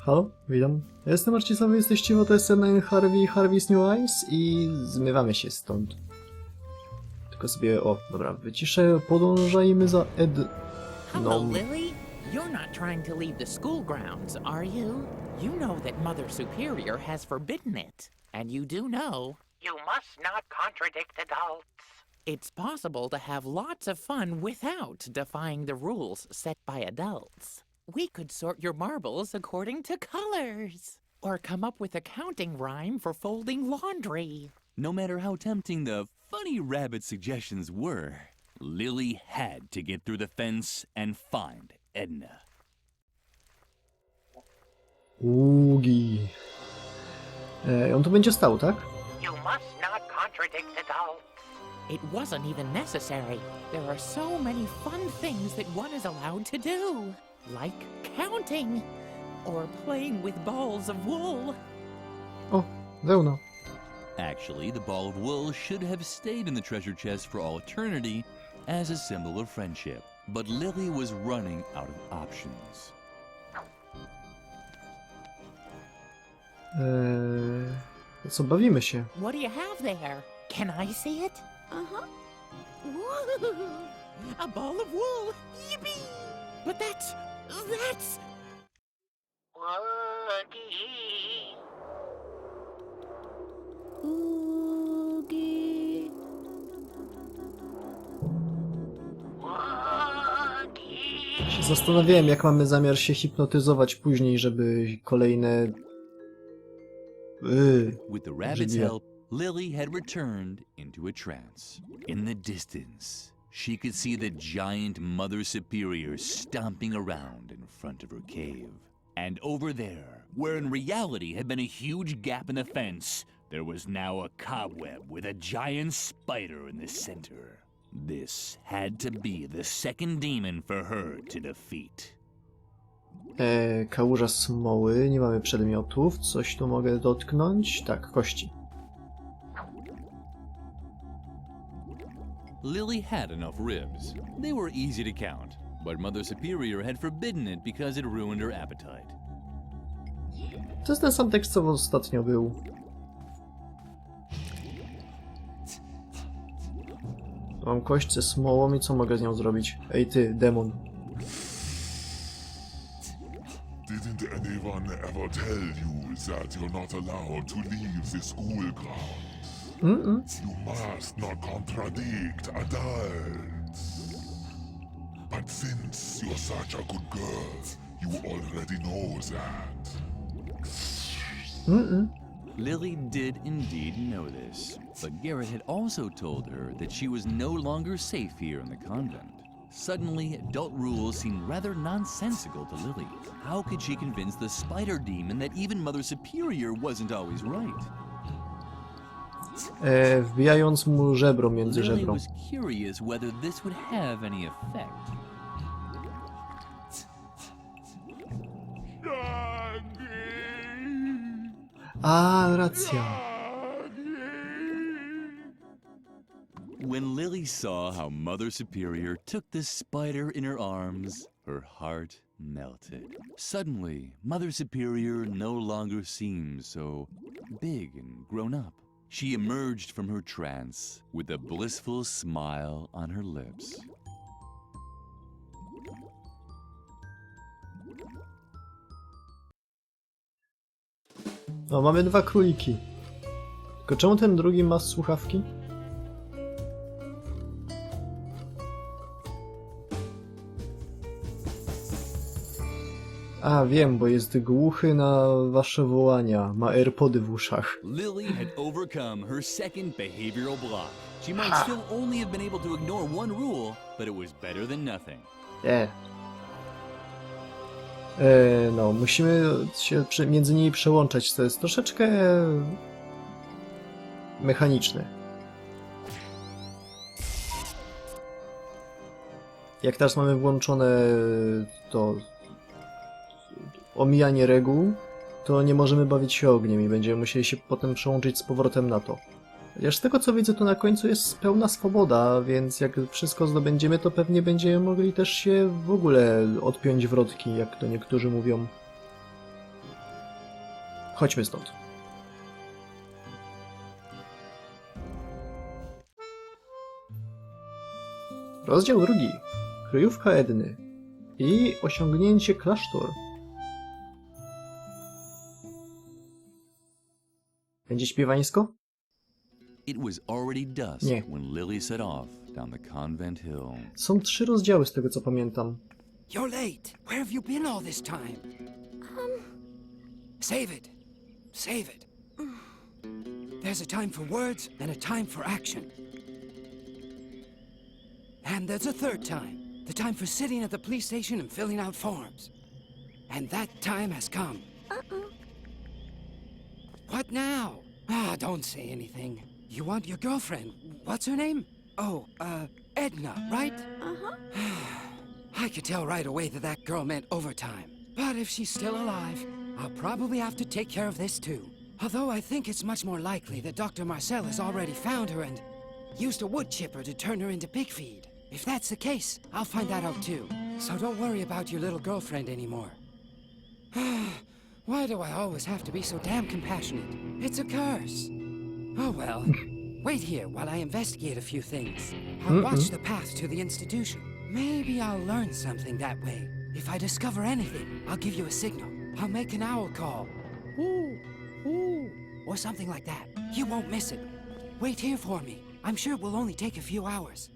Halo, witam. Ja jestem Marcisław, jesteście w OTS Edna Harvey, Harvey's New Eyes i zmywamy się stąd. Tylko sobie, o, dobra, wyciszę, podążajmy za Hello, Lily. You're not trying to leave the school grounds, are you? You know that Mother Superior has forbidden it. And you do know You must not contradict adults. it's possible to have lots of fun without defying the rules set by adults. We could sort your marbles according to colors, or come up with a counting rhyme for folding laundry. No matter how tempting the funny rabbit suggestions were, Lily had to get through the fence and find Edna. Ługi. On tu będzie stał, tak? You must not contradict adults. It wasn't even necessary. There are so many fun things that one is allowed to do, like counting, or playing with balls of wool. O, wełna. Actually, the ball of wool should have stayed in the treasure chest for all eternity as a symbol of friendship. But Lily was running out of options. Co, bawimy się? What do you have there? Can I see it? Uh-huh. Woo! A ball of wool! Yippee! But that's... Woogie. Oogie. Woogie. Się zastanawiałem, jak mamy zamiar się hipnotyzować później, żeby kolejne... With the rabbit's Żydia. help, Lily had returned into a trance. In the distance, she could see the giant Mother Superior stomping around in front of her cave. And over there, where in reality had been a huge gap in the fence, there was now a cobweb with a giant spider in the center. This had to be the second demon for her to defeat. Kałuża smoły, nie mamy przedmiotów. Coś tu mogę dotknąć? Tak, kości. Lily had enough ribs. They were easy to count, but Mother Superior had forbidden it because it ruined her appetite. To jest ten sam tekst, co ostatnio był. Mam kość ze smołą i co mogę z nią zrobić? Ej ty, demon. Didn't anyone ever tell you that you're not allowed to leave the school grounds? You must not contradict adults. But since you're such a good girl, you already know that. Lily did indeed know this, but Garrett had also told her that she was no longer safe here in the convent. Suddenly, adult rules seemed rather nonsensical to Lily. How could she convince the spider demon that even Mother Superior wasn't always right? Wbijając mu żebro między Lily żebro. was curious whether this would have any effect. A, racja. When Lily saw how Mother Superior took the spider in her arms, her heart melted. Suddenly, Mother Superior no longer seemed so big and grown up. She emerged from her trance with a blissful smile on her lips. No, mamy dwa króliki. Tylko czemu ten drugi ma słuchawki? A, wiem, bo jest głuchy na wasze wołania. Ma AirPody w uszach. Lily had overcome her second behavioral block. She might still only have been able to ignore one rule, but it was better than nothing. No, musimy się między nimi przełączać, to jest troszeczkę mechaniczne. Jak teraz mamy włączone to omijanie reguł, to nie możemy bawić się ogniem i będziemy musieli się potem przełączyć z powrotem na to. Chociaż z tego co widzę, to na końcu jest pełna swoboda, więc jak wszystko zdobędziemy, to pewnie będziemy mogli też się w ogóle odpiąć wrotki, jak to niektórzy mówią. Chodźmy stąd. Rozdział 2. Kryjówka Edny i osiągnięcie klasztor. Będzie śpiewańsko? It was already dusk Nie. when Lily set off down the convent hill. Są 3 rozdziały z tego co pamiętam. You're late. Where have you been all this time? Save it. Save it. There's a time for words and a time for action. And there's a third time. The time for sitting at the police station and filling out forms. And that time has come. What now? Ah, don't say anything. You want your girlfriend. What's her name? Oh, Edna, right? I could tell right away that that girl meant overtime. But if she's still alive, I'll probably have to take care of this too. Although I think it's much more likely that Dr. Marcel has already found her and used a wood chipper to turn her into pig feed. If that's the case, I'll find that out too. So don't worry about your little girlfriend anymore. Why do I always have to be so damn compassionate? It's a curse. Oh well. Wait here while I investigate a few things. I'll watch the path to the institution. Maybe I'll learn something that way. If I discover anything, I'll give you a signal. I'll make an owl call. Ooh, ooh, or something like that. You won't miss it. Wait here for me. I'm sure it will only take a few hours.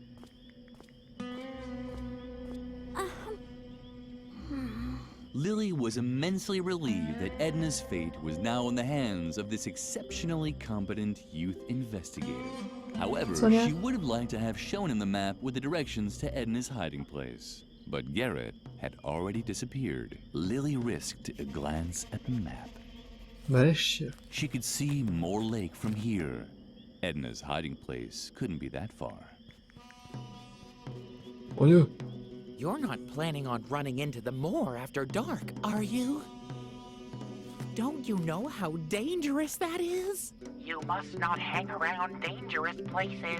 Lily was immensely relieved that Edna's fate was now in the hands of this exceptionally competent youth investigator. However, Sonia? she would have liked to have shown him the map with the directions to Edna's hiding place. But Garrett had already disappeared. Lily risked a glance at the map. Nareszcie. She could see Moor Lake from here. Edna's hiding place couldn't be that far. O nie. You're not planning on running into the moor after dark, are you? Don't you know how dangerous that is? You must not hang around dangerous places.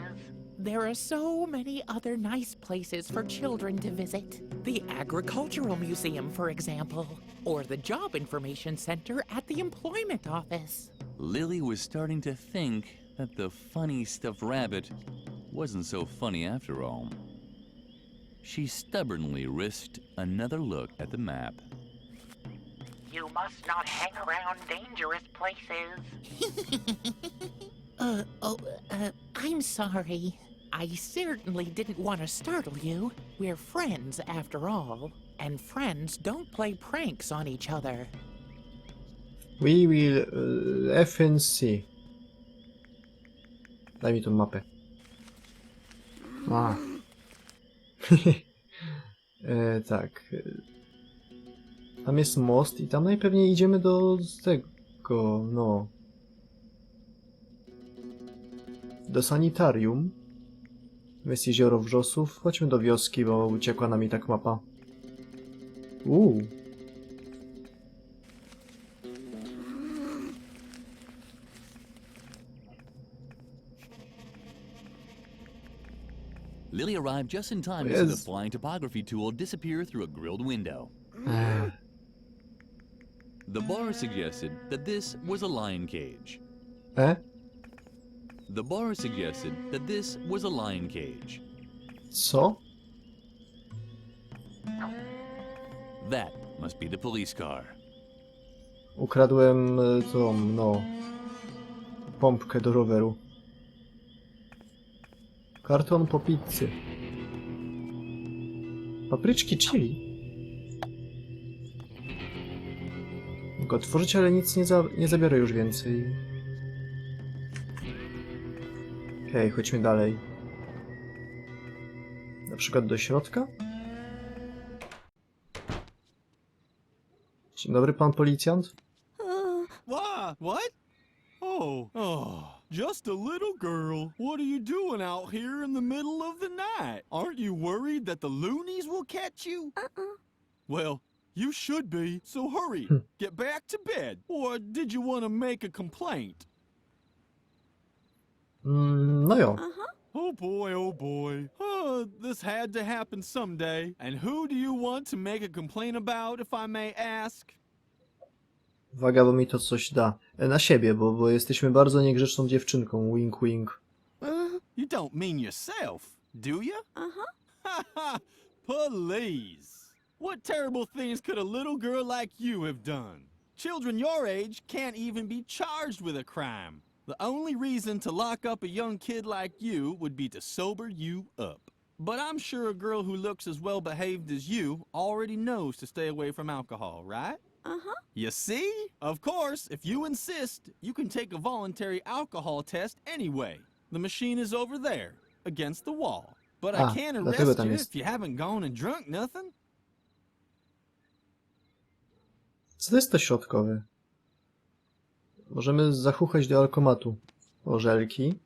There are so many other nice places for children to visit. The Agricultural Museum, for example, or the Job Information Center at the Employment Office. Lily was starting to think that the funny stuffed rabbit wasn't so funny after all. She stubbornly risked another look at the map. You must not hang around dangerous places. I'm sorry. I certainly didn't want to startle you. We're friends, after all. And friends don't play pranks on each other. We will effing see. Daj mi tą mapę. Tak. Tam jest most i tam najpewniej idziemy do tego, no. Do sanitarium. Jest jezioro wrzosów. Chodźmy do wioski, bo uciekła nam i tak mapa. Lily arrived just in time to see the flying topography tool disappear through a grilled window. The bar suggested that this was a lion cage. The bar suggested that this was a lion cage. Co? That must be the police car. Ukradłem tą, no... pompkę do roweru. Karton po pizzy. Papryczki chili. Mogę otworzyć, ale nic nie zabiorę już więcej. Okej, chodźmy dalej. Na przykład do środka? Dzień dobry, pan policjant. What? Just a little girl. What are you doing out here in the middle of the night? Aren't you worried that the loonies will catch you? Well, you should be, so hurry. Get back to bed. Or did you want to make a complaint? No jo. Oh boy. This had to happen someday. And who do you want to make a complaint about, if I may ask? Uwaga, bo mi to coś da. Na siebie, bo jesteśmy bardzo niegrzeczną dziewczynką. Wink, wink. You don't mean yourself, do you? Uh-huh. Please. What terrible things could a little girl like you have done? Children your age can't even be charged with a crime. The only reason to lock up a young kid like you would be to sober you up. But I'm sure a girl who looks as well behaved as you already knows to stay away from alcohol, right? Uh-huh. You see? Of course, if you insist, you can take a voluntary alcohol test anyway. The machine is over there, against the wall. But I can't arrest you if you haven't gone and drunk nothing. Co to jest to środkowe? Możemy zachuchać do alkomatu. Orzelki.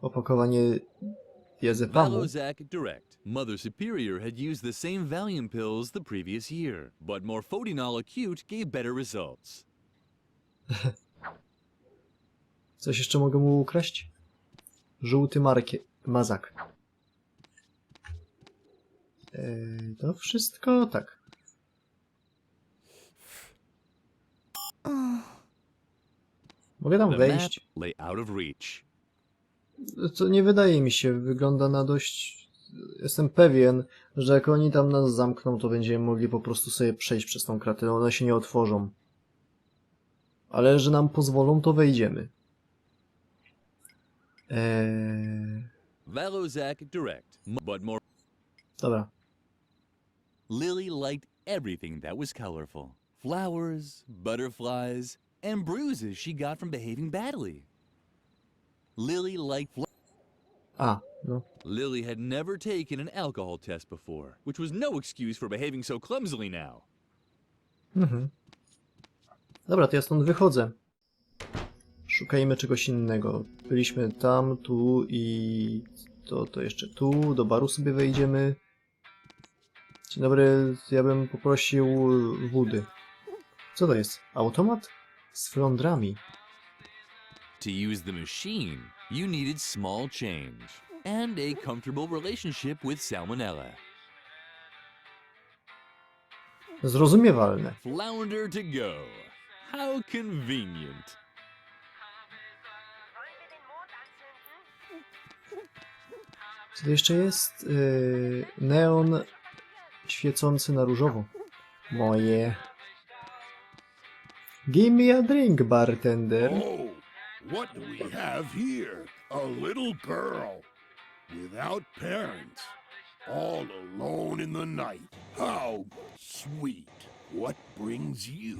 Opakowanie diazepamu. Valozak Direct. Mother Superior had used the same Valium pills the previous year, but Morphodinol Acute gave better results. Coś jeszcze mogę mu ukraść? Żółty mazak. To wszystko? Tak. Mogę tam The wejść? map lay out of reach. To nie wydaje mi się. Wygląda na dość... Jestem pewien, że jak oni tam nas zamkną, to będziemy mogli po prostu sobie przejść przez tą kratę. One się nie otworzą. Ale że nam pozwolą, to wejdziemy. Valozak Direct, but more. Dobra. Lily liked everything that was colorful. Flowers, butterflies, and bruises she got from behaving badly. Lily liked No. Lily had never taken an alcohol test before, which was no excuse for behaving so clumsily now. Dobra, to ja stąd wychodzę. Szukajmy czegoś innego. Byliśmy tam, tu i... To jeszcze tu. Do baru sobie wejdziemy. Dzień dobry, ja bym poprosił wody. Co to jest? Automat? Z flądrami. To use the machine, you needed small change and a comfortable relationship with Salmonella. Zrozumiewalne. Flounder to go. How convenient. Co to jeszcze jest? Neon świecący na różowo. Moje. Give me a drink, bartender. Oh, what do we have here? A little girl without parents, all alone in the night. How sweet. What brings you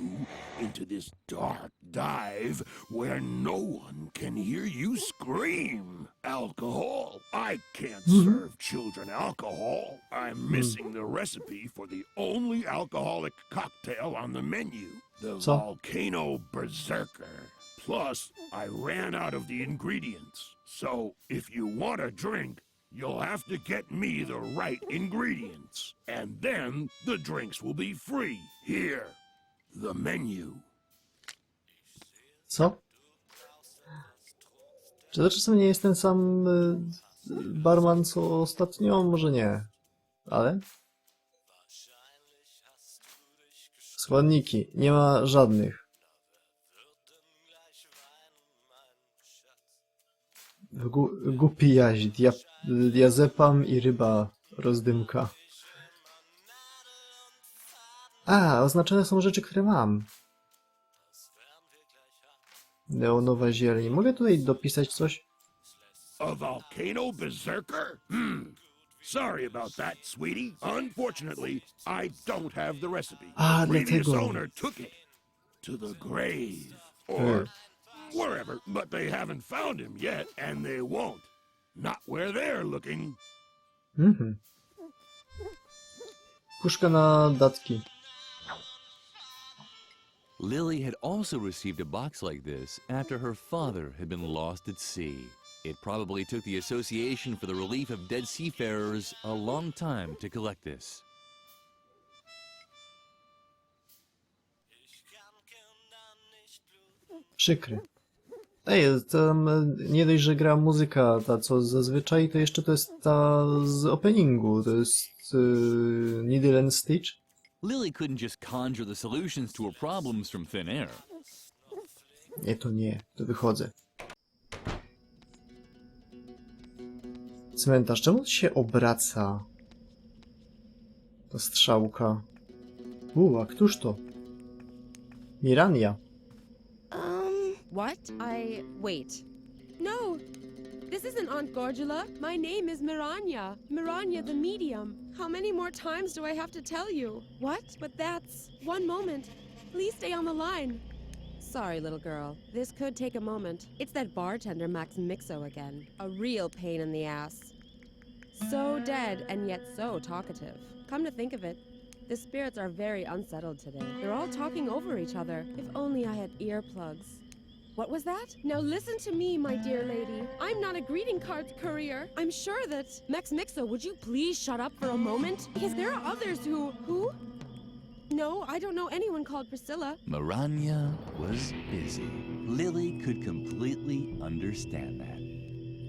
into this dark dive where no one can hear you scream? Alcohol? I can't serve children alcohol. I'm missing the recipe for the only alcoholic cocktail on the menu, the So? Volcano Berserker. Plus, I ran out of the ingredients. So, if you want a drink, you'll have to get me the right ingredients. And then the drinks will be free. Here, the menu. Co? Czy to czasem nie jest ten sam barman co ostatnio? Może nie. Ale? Składniki. Nie ma żadnych. Głupi jaź. Diazepam i ryba rozdymka. Oznaczone są rzeczy, które mam. Neonowa zieleń. Mogę tutaj dopisać coś? A volcano berserker? Sorry about that, sweetie. Unfortunately, I don't have the recipe. The previous dlatego. owner took it to the grave. Or wherever, but they haven't found him yet, and they won't. Not where they're looking. Puszka na datki. Lily had also received a box like this after her father had been lost at sea. It probably took the Association for the Relief of Dead Seafarers a long time to collect this. Przykry. Tam nie dość, że gra muzyka ta co zazwyczaj, to jeszcze to jest ta z openingu. To jest Needle and Stitch. Lily couldn't just conjure the solutions to her problems from thin air. Nie, to wychodzę. Cmentarz, czemu się obraca? Ta strzałka. A któż to? Mirania. What? Wait. No! This isn't Aunt Gorgula. My name is Miranya. Miranya the medium. How many more times do I have to tell you? What? But that's... One moment. Please stay on the line. Sorry, little girl. This could take a moment. It's that bartender Miłego again. A real pain in the ass. So dead and yet so talkative. Come to think of it, the spirits are very unsettled today. They're all talking over each other. If only I had earplugs. What was that? Now listen to me, my dear lady. I'm not a greeting cards courier. I'm sure that... Miłego, would you please shut up for a moment? Because there are others who... Who? No, I don't know anyone called Priscilla. Miranya was busy. Lily could completely understand that.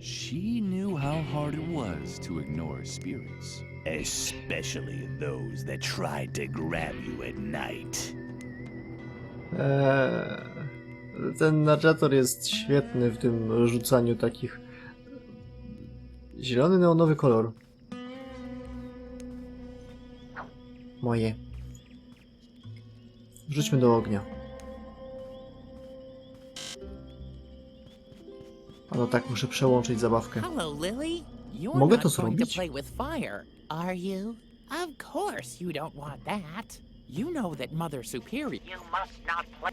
She knew how hard it was to ignore spirits. Especially those that tried to grab you at night. Ten narrator jest świetny w tym rzucaniu takich... Zielony neonowy kolor. Moje. Wrzućmy do ognia. A no tak, muszę przełączyć zabawkę. Hello, Lily. You're Mogę not to going to zrobić? play with fire, are you? Of course you don't want that. You know that Mother Superior... You must not play.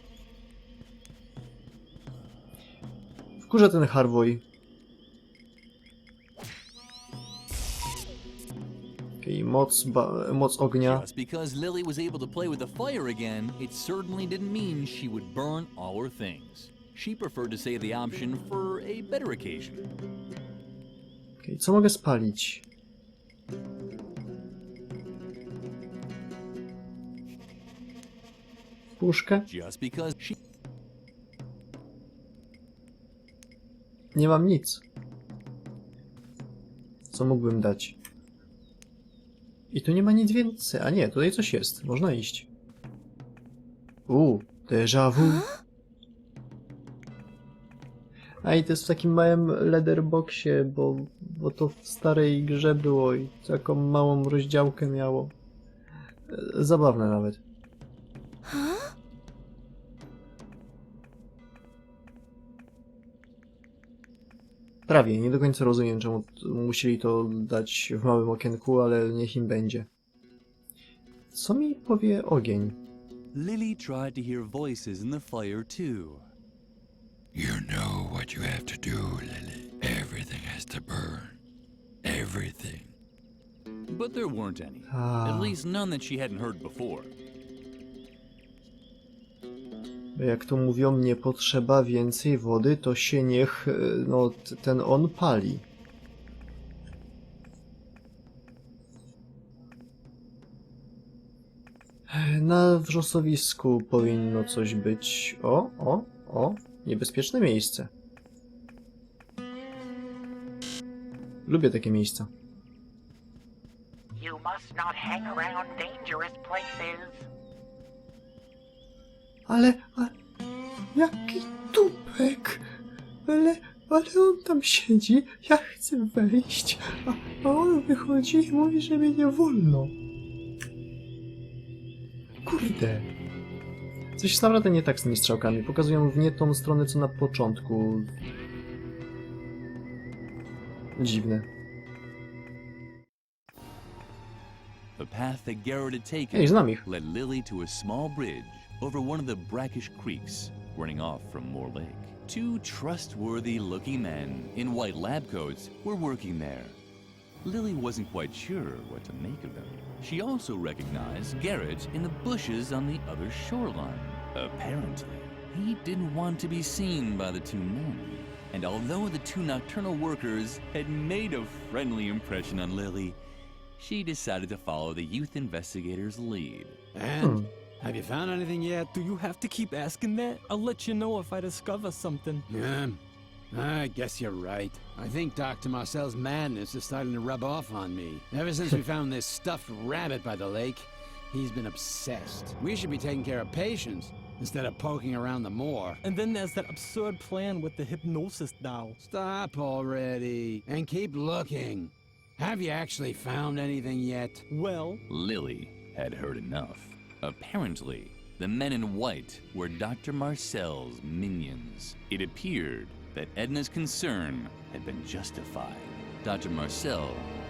Wkurza ten Harvey. Okej, moc ognia. Just because Lily was able to play with the fire again, it certainly didn't mean she would burn all her things. She preferred to save the option for a better occasion. Okej, co mogę spalić? Puszkę? Just because she... Nie mam nic. Co mógłbym dać? I tu nie ma nic więcej. A nie, tutaj coś jest. Można iść. Déjà vu. A i to jest w takim małym leatherboxie, bo to w starej grze było i taką małą rozdziałkę miało. Zabawne nawet. Prawie, nie do końca rozumiem, czemu musieli to dać w małym okienku, ale niech im będzie. Co mi powie ogień? Lily tried to hear voices in the fire too. You know what you have to do, Lily. Everything has to burn. Everything. But there weren't any. At least none that she hadn't heard before. Jak to mówią, nie potrzeba więcej wody, to się niech, no, ten on pali. Na wrzosowisku powinno coś być. O, niebezpieczne miejsce. Lubię takie miejsca. You must not hang around dangerous places. Ale jaki tupek! Ale on tam siedzi, ja chcę wejść, a on wychodzi i mówi, że mi nie wolno. Kurde. Coś jest naprawdę nie tak z tymi strzałkami. Pokazują w nie tą stronę, co na początku. Dziwne. The path that Garrett had taken Hej, znam ich. led Lily to a small bridge over one of the brackish creeks running off from Moor Lake. Two trustworthy-looking men in white lab coats were working there. Lily wasn't quite sure what to make of them. She also recognized Garrett in the bushes on the other shoreline. Apparently, he didn't want to be seen by the two men. And although the two nocturnal workers had made a friendly impression on Lily, she decided to follow the youth investigator's lead. And have you found anything yet? Do you have to keep asking that? I'll let you know if I discover something. I guess you're right. I think Dr. Marcel's madness is starting to rub off on me. Ever since we found this stuffed rabbit by the lake, He's been obsessed. We should be taking care of patients instead of poking around the moor. And then there's that absurd plan with the hypnosis doll. Stop already and keep looking. Have you actually found anything yet? Well, Lily had heard enough. Apparently, the men in white were Dr. Marcel's minions. It appeared that Edna's concern had been justified. Dr. Marcel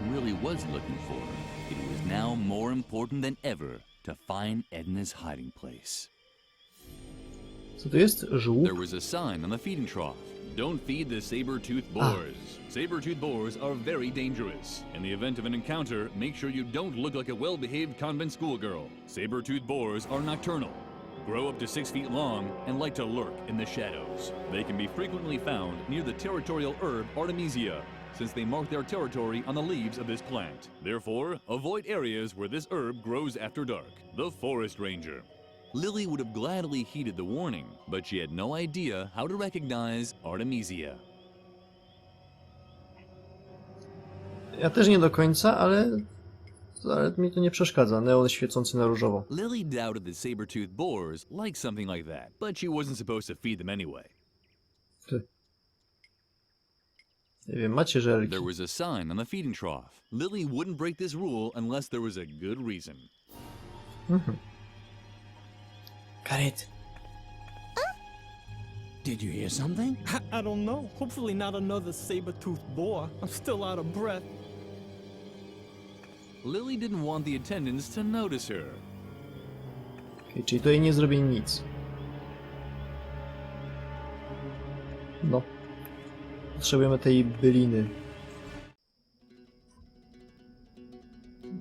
really was looking for her. It was now more important than ever to find Edna's hiding place. Co to jest? Żółw? There was a sign on the feeding trough. Don't feed the saber-toothed boars. Saber-toothed boars are very dangerous. In the event of an encounter, make sure you don't look like a well-behaved convent schoolgirl. Saber-toothed boars are nocturnal, grow up to 6 feet long, and like to lurk in the shadows. They can be frequently found near the territorial herb Artemisia, since they mark their territory on the leaves of this plant. Therefore, avoid areas where this herb grows after dark. The Forest Ranger. Lily would have gladly heeded the warning, but she had no idea how to recognize Artemisia. Ja też nie do końca, ale mi to nie przeszkadza. Neon świecący na różowo. Lily doubted the saber-toothed boars liked something like that, but she wasn't supposed to feed them anyway. Nie wiem, macie żelki. There was a sign on the feeding trough. Lily wouldn't break this rule unless there was a good reason. Karet. Did you hear something? I don't know. Hopefully not another saber-toothed boar. I'm still out of breath. Lily didn't want the attendants to notice her. Okay, czyli to jej nie zrobi nic. No. Potrzebujemy tej byliny.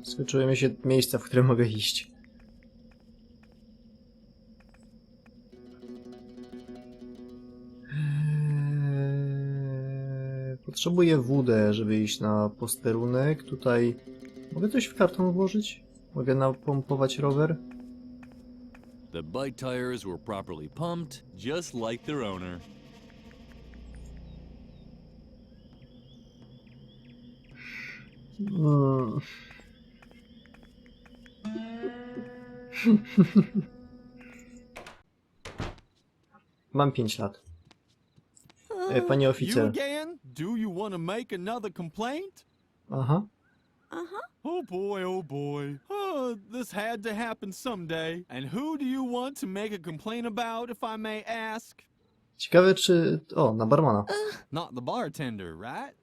Skończyły się miejsca, w które mogę iść. Potrzebuję wódę, żeby iść na posterunek. Tutaj mogę coś w karton włożyć? Mogę napompować rower? The bike tires were properly pumped, just like their owner. Mam 5 lat. Panie You oficer. again? Do you want to make another complaint? Aha. Oh boy. This had to happen someday. And who do you want to make a complaint about, if I may ask? Ciekawe czy... O, na barmana. Not the bartender, right?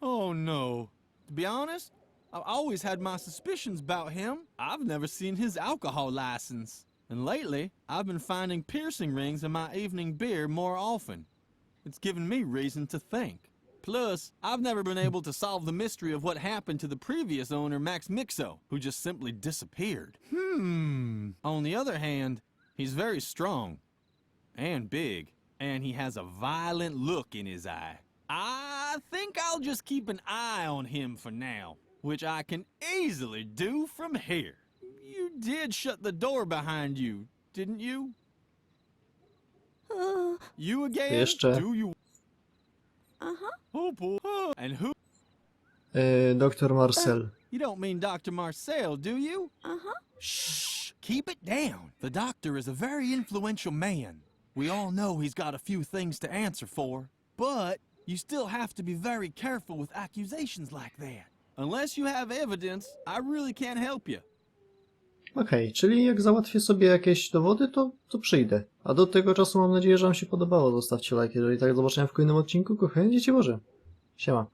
Oh no. To be honest, I've always had my suspicions about him. I've never seen his alcohol license. And lately, I've been finding piercing rings in my evening beer more often. It's given me reason to think. Plus, I've never been able to solve the mystery of what happened to the previous owner, Max Mixo, who just simply disappeared. On the other hand, he's very strong and big, and he has a violent look in his eye. I think I'll just keep an eye on him for now, which I can easily do from here. You did shut the door behind you, didn't you? You again? Jeszcze. Do you? Oh boy. And who? Dr. Marcel. You don't mean Dr. Marcel, do you? Shh! Keep it down. The doctor is a very influential man. We all know he's got a few things to answer for. But you still have to be very careful with accusations like that. Unless you have evidence, I really can't help you. Okej, czyli jak załatwię sobie jakieś dowody, to przyjdę. A do tego czasu mam nadzieję, że wam się podobało. Zostawcie like, jeżeli tak. Zobaczenia w kolejnym odcinku. Kochani dzieci Boże. Siema.